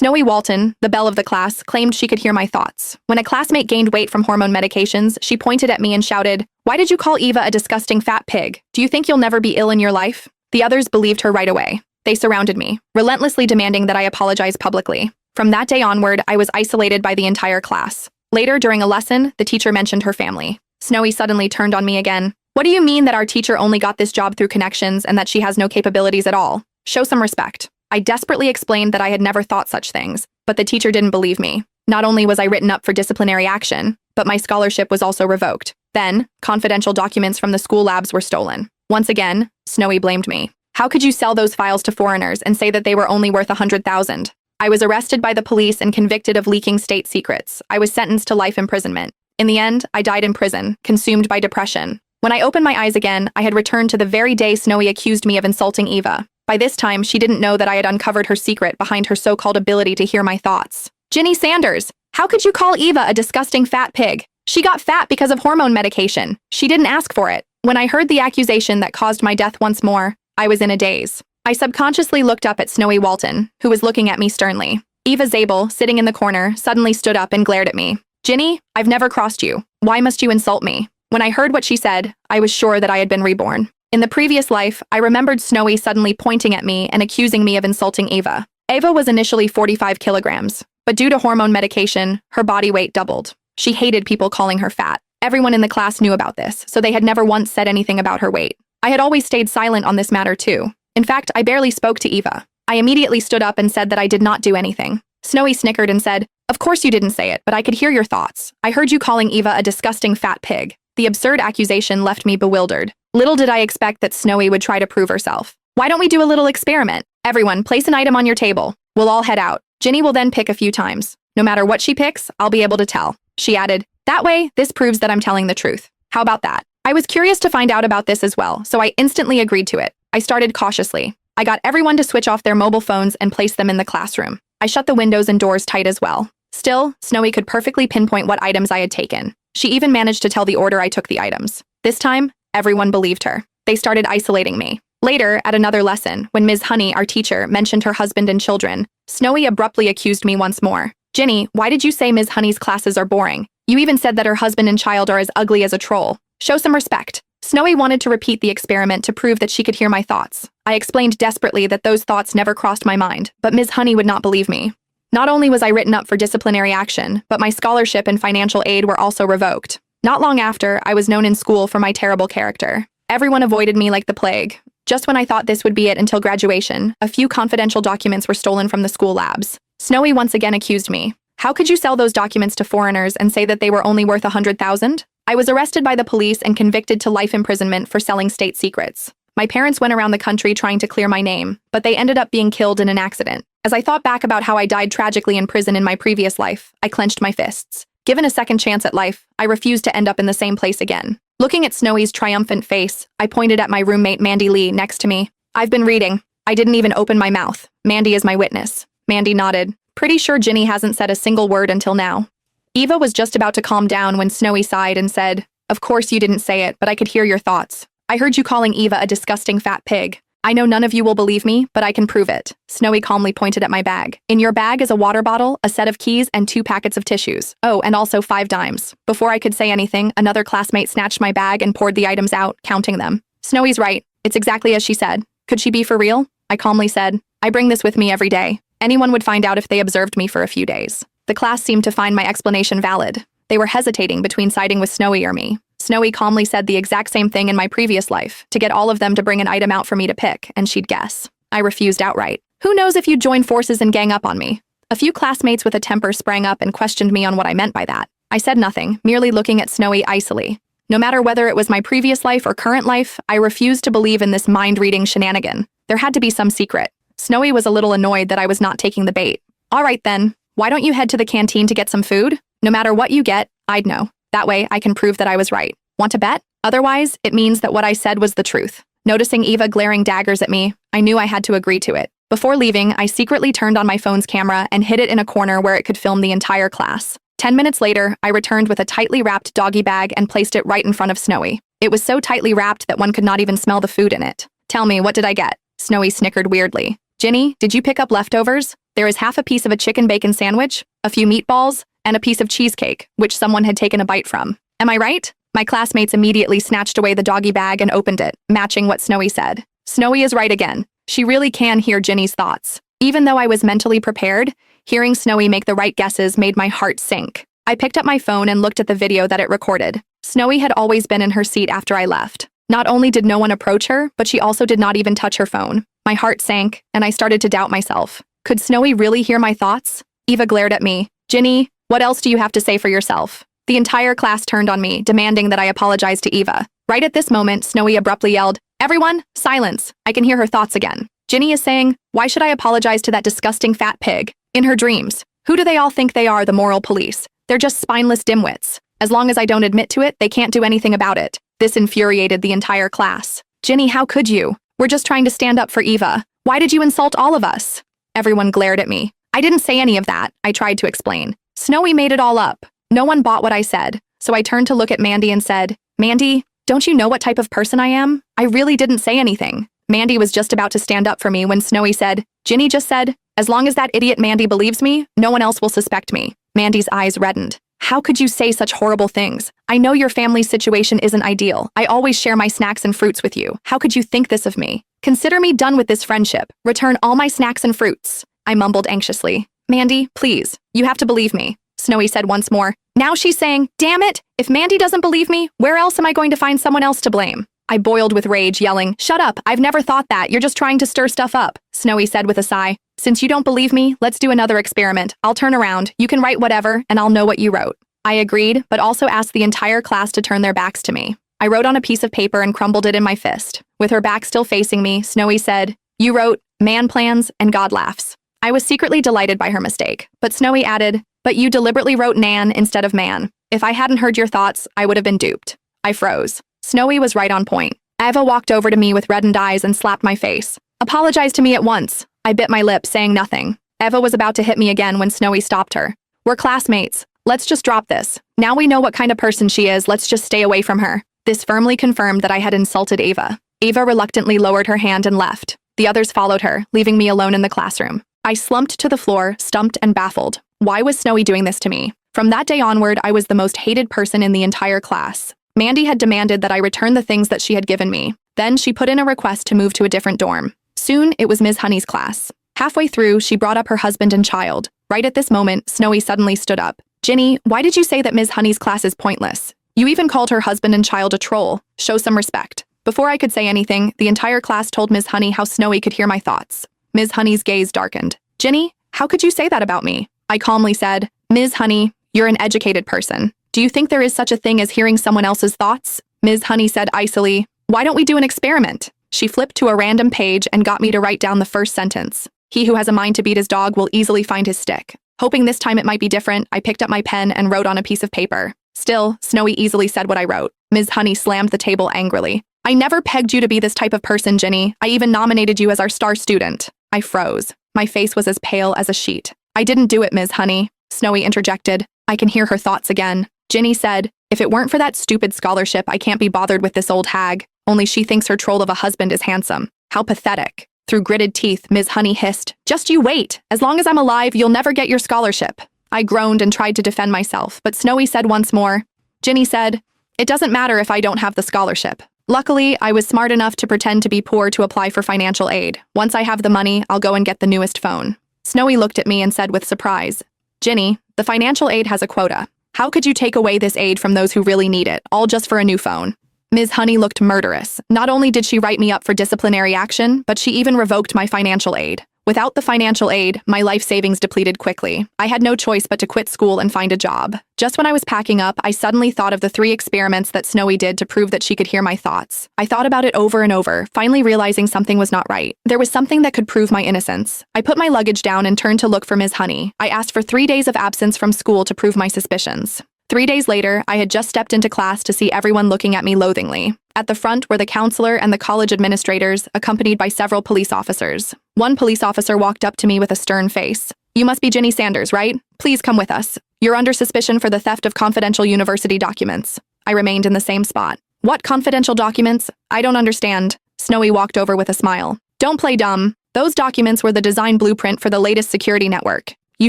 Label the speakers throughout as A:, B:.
A: Snowie Walton, the belle of the class, claimed she could hear my thoughts. When a classmate gained weight from hormone medications, she pointed at me and shouted, "Why did you call Eva a disgusting fat pig? Do you think you'll never be ill in your life?" The others believed her right away. They surrounded me, relentlessly demanding that I apologize publicly. From that day onward, I was isolated by the entire class. Later, during a lesson, the teacher mentioned her family. Snowie suddenly turned on me again. "What do you mean that our teacher only got this job through connections and that she has no capabilities at all? Show some respect." I desperately explained that I had never thought such things, but the teacher didn't believe me. Not only was I written up for disciplinary action, but my scholarship was also revoked. Then, confidential documents from the school labs were stolen. Once again, Snowie blamed me. "How could you sell those files to foreigners and say that they were only worth 100,000? I was arrested by the police and convicted of leaking state secrets. I was sentenced to life imprisonment. In the end, I died in prison, consumed by depression. When I opened my eyes again, I had returned to the very day Snowie accused me of insulting Eva. By this time, she didn't know that I had uncovered her secret behind her so-called ability to hear my thoughts. Ginny Sanders, how could you call Eva a disgusting fat pig? She got fat because of hormone medication. She didn't ask for it." When I heard the accusation that caused my death once more, I was in a daze. I subconsciously looked up at Snowie Walton, who was looking at me sternly. Eva Zabel, sitting in the corner, suddenly stood up and glared at me. "Ginny, I've never crossed you. Why must you insult me?" When I heard what she said, I was sure that I had been reborn. In the previous life, I remembered Snowie suddenly pointing at me and accusing me of insulting Eva. Eva was initially 45 kilograms, but due to hormone medication, her body weight doubled. She hated people calling her fat. Everyone in the class knew about this, so they had never once said anything about her weight. I had always stayed silent on this matter too. In fact, I barely spoke to Eva. I immediately stood up and said that I did not do anything. Snowie snickered and said, "Of course you didn't say it, but I could hear your thoughts. I heard you calling Eva a disgusting fat pig." The absurd accusation left me bewildered. Little did I expect that Snowie would try to prove herself. "Why don't we do a little experiment? Everyone, place an item on your table. We'll all head out. Ginny will then pick a few times. No matter what she picks, I'll be able to tell." She added, "That way, this proves that I'm telling the truth." How about that? I was curious to find out about this as well, so I instantly agreed to it. I started cautiously. I got everyone to switch off their mobile phones and place them in the classroom. I shut the windows and doors tight as well. Still, Snowie could perfectly pinpoint what items I had taken. She even managed to tell the order I took the items. This time, everyone believed her. They started isolating me. Later, at another lesson, when Ms. Honey, our teacher, mentioned her husband and children, Snowie abruptly accused me once more. "Ginny, why did you say Ms. Honey's classes are boring? You even said that her husband and child are as ugly as a troll. Show some respect." Snowie wanted to repeat the experiment to prove that she could hear my thoughts. I explained desperately that those thoughts never crossed my mind, but Ms. Honey would not believe me. Not only was I written up for disciplinary action, but my scholarship and financial aid were also revoked. Not long after, I was known in school for my terrible character. Everyone avoided me like the plague. Just when I thought this would be it until graduation, a few confidential documents were stolen from the school labs. Snowie once again accused me. "How could you sell those documents to foreigners and say that they were only worth 100,000? I was arrested by the police and convicted to life imprisonment for selling state secrets. My parents went around the country trying to clear my name, but they ended up being killed in an accident. As I thought back about how I died tragically in prison in my previous life, I clenched my fists. Given a second chance at life, I refused to end up in the same place again." Looking at Snowie's triumphant face, I pointed at my roommate Mandy Lee next to me. "I've been reading. I didn't even open my mouth. Mandy is my witness." Mandy nodded. "Pretty sure Ginny hasn't said a single word until now." Eva was just about to calm down when Snowie sighed and said, "Of course you didn't say it, but I could hear your thoughts. I heard you calling Eva a disgusting fat pig. I know none of you will believe me, but I can prove it." Snowie calmly pointed at my bag. "In your bag is a water bottle, a set of keys, and 2 packets of tissues. Oh, and also 5 dimes. Before I could say anything, another classmate snatched my bag and poured the items out, counting them. "Snowie's right. It's exactly as she said. Could she be for real?" I calmly said, "I bring this with me every day. Anyone would find out if they observed me for a few days." The class seemed to find my explanation valid. They were hesitating between siding with Snowie or me. Snowie calmly said the exact same thing in my previous life, to get all of them to bring an item out for me to pick, and she'd guess. I refused outright. "Who knows if you'd join forces and gang up on me?" A few classmates with a temper sprang up and questioned me on what I meant by that. I said nothing, merely looking at Snowie icily. No matter whether it was my previous life or current life, I refused to believe in this mind-reading shenanigan. There had to be some secret. Snowie was a little annoyed that I was not taking the bait. "All right then, why don't you head to the canteen to get some food? No matter what you get, I'd know. That way, I can prove that I was right. Want to bet? Otherwise, it means that what I said was the truth." Noticing Eva glaring daggers at me, I knew I had to agree to it. Before leaving, I secretly turned on my phone's camera and hid it in a corner where it could film the entire class. 10 minutes later, I returned with a tightly wrapped doggy bag and placed it right in front of Snowie. It was so tightly wrapped that one could not even smell the food in it. "Tell me, what did I get?" Snowie snickered weirdly. "Ginny, did you pick up leftovers?" There is half a piece of a chicken bacon sandwich, a few meatballs, and a piece of cheesecake, which someone had taken a bite from. Am I right? My classmates immediately snatched away the doggy bag and opened it, matching what Snowie said. Snowie is right again. She really can hear Ginny's thoughts. Even though I was mentally prepared, hearing Snowie make the right guesses made my heart sink. I picked up my phone and looked at the video that it recorded. Snowie had always been in her seat after I left. Not only did no one approach her, but she also did not even touch her phone. My heart sank, and I started to doubt myself. Could Snowie really hear my thoughts? Eva glared at me. Ginny, what else do you have to say for yourself? The entire class turned on me, demanding that I apologize to Eva. Right at this moment, Snowie abruptly yelled, "Everyone, silence! I can hear her thoughts again. Ginny is saying, why should I apologize to that disgusting fat pig? In her dreams. Who do they all think they are, the moral police? They're just spineless dimwits. As long as I don't admit to it, they can't do anything about it." This infuriated the entire class. "Ginny, how could you? We're just trying to stand up for Eva. Why did you insult all of us?" Everyone glared at me. I didn't say any of that, I tried to explain. Snowie made it all up. No one bought what I said, so I turned to look at Mandy and said, "Mandy, don't you know what type of person I am? I really didn't say anything." Mandy was just about to stand up for me when Snowie said, "Ginny just said, as long as that idiot Mandy believes me, no one else will suspect me." Mandy's eyes reddened. "How could you say such horrible things? I know your family's situation isn't ideal. I always share my snacks and fruits with you. How could you think this of me? Consider me done with this friendship. Return all my snacks and fruits." I mumbled anxiously. "Mandy, please, you have to believe me," Snowie said once more. Now she's saying, "Damn it, if Mandy doesn't believe me, where else am I going to find someone else to blame?" I boiled with rage, yelling, "Shut up, I've never thought that, you're just trying to stir stuff up," Snowie said with a sigh. "Since you don't believe me, let's do another experiment. I'll turn around, you can write whatever, and I'll know what you wrote." I agreed, but also asked the entire class to turn their backs to me. I wrote on a piece of paper and crumbled it in my fist. With her back still facing me, Snowie said, "You wrote, man plans, and God laughs." I was secretly delighted by her mistake, but Snowie added, "But you deliberately wrote Nan instead of man. If I hadn't heard your thoughts, I would have been duped." I froze. Snowie was right on point. Eva walked over to me with reddened eyes and slapped my face. "Apologize to me at once." I bit my lip, saying nothing. Eva was about to hit me again when Snowie stopped her. "We're classmates. Let's just drop this. Now we know what kind of person she is, let's just stay away from her." This firmly confirmed that I had insulted Eva. Eva reluctantly lowered her hand and left. The others followed her, leaving me alone in the classroom. I slumped to the floor, stumped and baffled. Why was Snowie doing this to me? From that day onward, I was the most hated person in the entire class. Mandy had demanded that I return the things that she had given me. Then she put in a request to move to a different dorm. Soon, it was Ms. Honey's class. Halfway through, she brought up her husband and child. Right at this moment, Snowie suddenly stood up. "Ginny, why did you say that Ms. Honey's class is pointless? You even called her husband and child a troll. Show some respect." Before I could say anything, the entire class told Ms. Honey how Snowie could hear my thoughts. Ms. Honey's gaze darkened. "Ginny, how could you say that about me?" I calmly said, "Ms. Honey, you're an educated person. Do you think there is such a thing as hearing someone else's thoughts?" Ms. Honey said icily, "Why don't we do an experiment?" She flipped to a random page and got me to write down the first sentence. "He who has a mind to beat his dog will easily find his stick." Hoping this time it might be different, I picked up my pen and wrote on a piece of paper. Still, Snowie easily said what I wrote. Ms. Honey slammed the table angrily. "I never pegged you to be this type of person, Ginny. I even nominated you as our star student." I froze. My face was as pale as a sheet. "I didn't do it, Ms. Honey," Snowie interjected. I can hear her thoughts again. Ginny said, "If it weren't for that stupid scholarship, I can't be bothered with this old hag. Only she thinks her troll of a husband is handsome. How pathetic." Through gritted teeth, Ms. Honey hissed, "Just you wait. As long as I'm alive, you'll never get your scholarship." I groaned and tried to defend myself, but Snowie said once more. Ginny said, "It doesn't matter if I don't have the scholarship. Luckily, I was smart enough to pretend to be poor to apply for financial aid. Once I have the money, I'll go and get the newest phone." Snowie looked at me and said with surprise, "Ginny, the financial aid has a quota. How could you take away this aid from those who really need it, all just for a new phone?" Ms. Honey looked murderous. Not only did she write me up for disciplinary action, but she even revoked my financial aid. Without the financial aid, my life savings depleted quickly. I had no choice but to quit school and find a job. Just when I was packing up, I suddenly thought of the 3 experiments that Snowie did to prove that she could hear my thoughts. I thought about it over and over, finally realizing something was not right. There was something that could prove my innocence. I put my luggage down and turned to look for Ms. Honey. I asked for 3 days of absence from school to prove my suspicions. 3 days later, I had just stepped into class to see everyone looking at me loathingly. At the front were the counselor and the college administrators, accompanied by several police officers. One police officer walked up to me with a stern face. "You must be Ginny Sanders, right? Please come with us. You're under suspicion for the theft of confidential university documents." I remained in the same spot. "What confidential documents? I don't understand." Snowie walked over with a smile. "Don't play dumb. Those documents were the design blueprint for the latest security network. You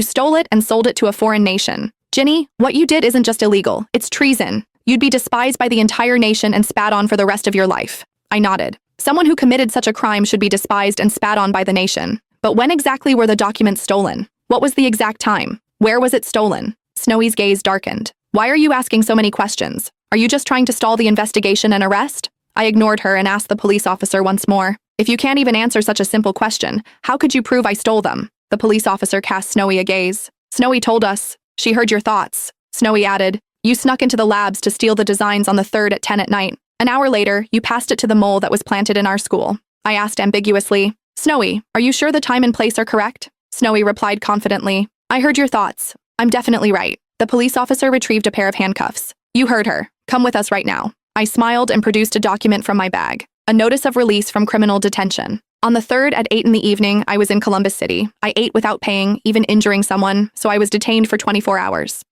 A: stole it and sold it to a foreign nation. Ginny, what you did isn't just illegal, it's treason. You'd be despised by the entire nation and spat on for the rest of your life. I nodded. Someone who committed such a crime should be despised and spat on by the nation. But when exactly were the documents stolen? What was the exact time? Where was it stolen? Snowie's gaze darkened. Why are you asking so many questions? Are you just trying to stall the investigation and arrest? I ignored her and asked the police officer once more. If you can't even answer such a simple question, how could you prove I stole them? The police officer cast Snowie a gaze. Snowie told us. She heard your thoughts. Snowie added. You snuck into the labs to steal the designs on the 3rd at 10 at night. An hour later, you passed it to the mole that was planted in our school. I asked ambiguously. Snowie, are you sure the time and place are correct? Snowie replied confidently. I heard your thoughts. I'm definitely right. The police officer retrieved a pair of handcuffs. You heard her. Come with us right now. I smiled and produced a document from my bag. A notice of release from criminal detention. On the 3rd at 8 in the evening, I was in Columbus City. I ate without paying, even injuring someone, so I was detained for 24 hours.